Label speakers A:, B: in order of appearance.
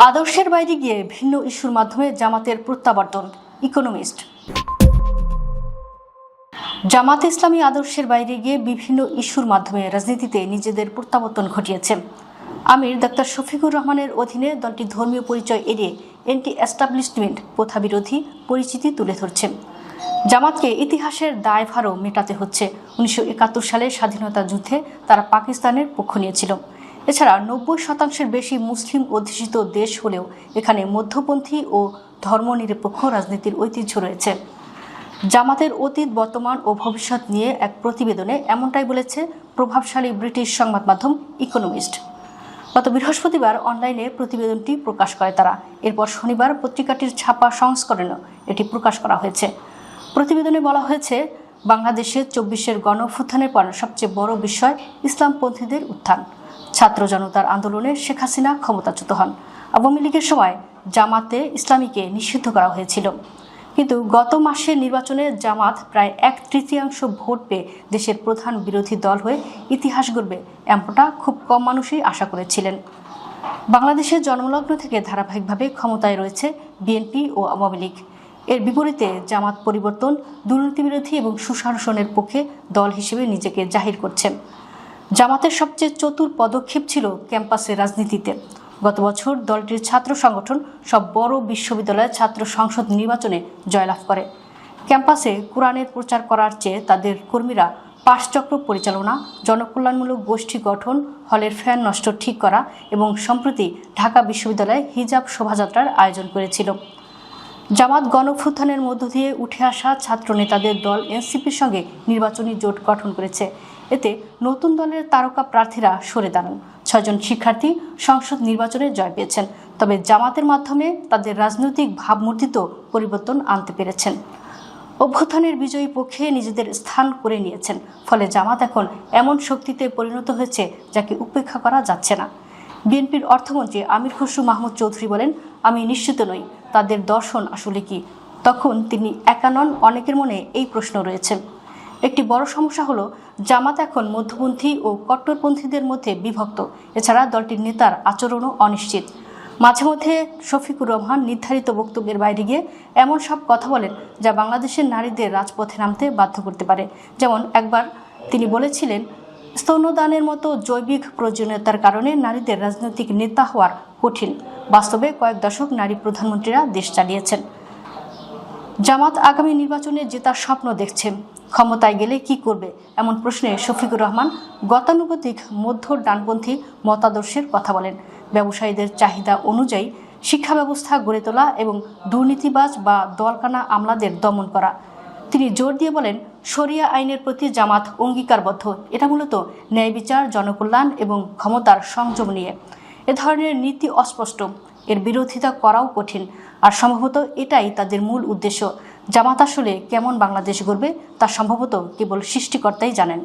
A: আদর্শের বাইরে গিয়ে ভিন্ন ইস্যুর মাধ্যমে জামাতের প্রত্যাবর্তন। ইকোনমিস্ট। জামাত ইসলামী আদর্শের বাইরে গিয়ে বিভিন্ন ইস্যুর মাধ্যমে রাজনীতিতে নিজেদের প্রত্যাবর্তন ঘটিয়েছে। আমির ডাক্তার শফিকুর রহমানের অধীনে দলটি ধর্মীয় পরিচয় এড়িয়ে এন্টি এস্টাবলিশমেন্ট প্রথা বিরোধী পরিচিতি তুলে ধরছে। জামাতকে ইতিহাসের দায়ভারও মেটাতে হচ্ছে। 1971 সালে স্বাধীনতা যুদ্ধে তারা পাকিস্তানের পক্ষ নিয়েছিল। এছাড়া 90% বেশি মুসলিম অধ্যুষিত দেশ হলেও এখানে মধ্যপন্থী ও ধর্মনিরপেক্ষ রাজনীতির ঐতিহ্য রয়েছে। জামাতের অতীত, বর্তমান ও ভবিষ্যৎ নিয়ে এক প্রতিবেদনে এমনটাই বলেছে প্রভাবশালী ব্রিটিশ সংবাদ মাধ্যম ইকোনমিস্ট। গত বৃহস্পতিবার অনলাইনে প্রতিবেদনটি প্রকাশ করে তারা। এরপর শনিবার পত্রিকাটির ছাপা সংস্করণেও এটি প্রকাশ করা হয়েছে। প্রতিবেদনে বলা হয়েছে, বাংলাদেশে 24-এর গণঅভ্যুত্থানের পর সবচেয়ে বড় বিষয় ইসলামপন্থীদের উত্থান। ছাত্র জনতার আন্দোলনে শেখ হাসিনা ক্ষমতাচ্যুত হন। আওয়ামী লীগের সময় জামাতে ইসলামীকে নিষিদ্ধ করা হয়েছিল, কিন্তু গত মাসের নির্বাচনে জামাত প্রায় 1/3 ভোট পেয়ে দেশের প্রধান বিরোধী দল হয়ে ইতিহাস গড়বে এমনটা খুব কম মানুষই আশা করেছিলেন। বাংলাদেশের জন্মলগ্ন থেকে ধারাবাহিকভাবে ক্ষমতায় রয়েছে বিএনপি ও আওয়ামী লীগ। এর বিপরীতে জামাত পরিবর্তন, দুর্নীতিবিরোধী এবং সুশাসনের পক্ষে দল হিসেবে নিজেকে জাহির করছে। জামাতের সবচেয়ে চতুর পদক্ষেপ ছিল ক্যাম্পাসের রাজনীতিতে। গত বছর দলটির ছাত্র সংগঠন সব বড় বিশ্ববিদ্যালয়ের ছাত্র সংসদ নির্বাচনে জয়লাভ করে। ক্যাম্পাসে কোরআনের প্রচার করার চেয়ে তাদের কর্মীরা পাঠচক্র পরিচালনা, জনকল্যাণমূলক গোষ্ঠী গঠন, হলের ফ্যান নষ্ট ঠিক করা এবং সম্প্রতি ঢাকা বিশ্ববিদ্যালয়ে হিজাব শোভাযাত্রার আয়োজন করেছিল। জামাত গণঅভ্যুত্থানের মধ্য দিয়ে উঠে আসা ছাত্র নেতাদের দল এনসিপির সঙ্গে নির্বাচনী জোট গঠন করেছে। এতে নতুন দলের তারকা প্রার্থীরা সরে দাঁড়ান। 6 জন শিক্ষার্থী সংসদ নির্বাচনে জয় পেয়েছেন, তবে জামাতের মাধ্যমে তাদের রাজনৈতিক ভাবমূর্তিত পরিবর্তন আনতে পেরেছেন। অভ্যুত্থানের বিজয়ী পক্ষে নিজেদের স্থান করে নিয়েছেন। ফলে জামাত এখন এমন শক্তিতে পরিণত হয়েছে যাকে উপেক্ষা করা যাচ্ছে না। বিএনপির অর্থমন্ত্রী আমির খসরু মাহমুদ চৌধুরী বলেন, আমি নিশ্চিত নই তাদের দর্শন আসলে কি। তখন তিনি একা নন, অনেকের মনে এই প্রশ্ন রয়েছে। একটি বড় সমস্যা হলো জামাত এখন মধ্যপন্থী ও কট্টরপন্থীদের মধ্যে বিভক্ত। এছাড়া দলটির নেতার আচরণও অনিশ্চিত। মাঝে মধ্যে শফিকুর রহমান নির্ধারিত বক্তব্যের বাইরে গিয়ে এমন সব কথা বলেন যা বাংলাদেশের নারীদের রাজপথে নামতে বাধ্য করতে পারে। যেমন একবার তিনি বলেছিলেন, স্তন্যদানের মতো জৈবিক প্রয়োজনীয়তার কারণে নারীদের রাজনৈতিক নেতা হওয়ার কঠিন। বাস্তবে কয়েক দশক নারী প্রধানমন্ত্রীরা দেশ চালিয়েছেন। জামাত আগামী নির্বাচনে জেতার স্বপ্ন দেখছে। ক্ষমতায় গেলে কি করবে এমন প্রশ্নে শফিকুর রহমান গতানুগতিক মধ্য ডানপন্থী মতাদর্শের কথা বলেন। ব্যবসায়ীদের চাহিদা অনুযায়ী শিক্ষা ব্যবস্থা গড়ে তোলা এবং দুর্নীতিবাজ বা দলকানা আমলাদের দমন করা। তিনি জোর দিয়ে বলেন, শরিয়া আইনের প্রতি জামাত অঙ্গীকারবদ্ধ। এটা মূলত ন্যায় বিচার, জনকল্যাণ এবং ক্ষমতার সংযম নিয়ে। এ ধরনের নীতি অস্পষ্ট, এর বিরোধিতা করাও কঠিন, আর সম্ভবত এটাই তাদের মূল উদ্দেশ্য। জামাত আসলে কেমন বাংলাদেশ গড়বে তা সম্ভবত কেবল সৃষ্টিকর্তাই জানেন।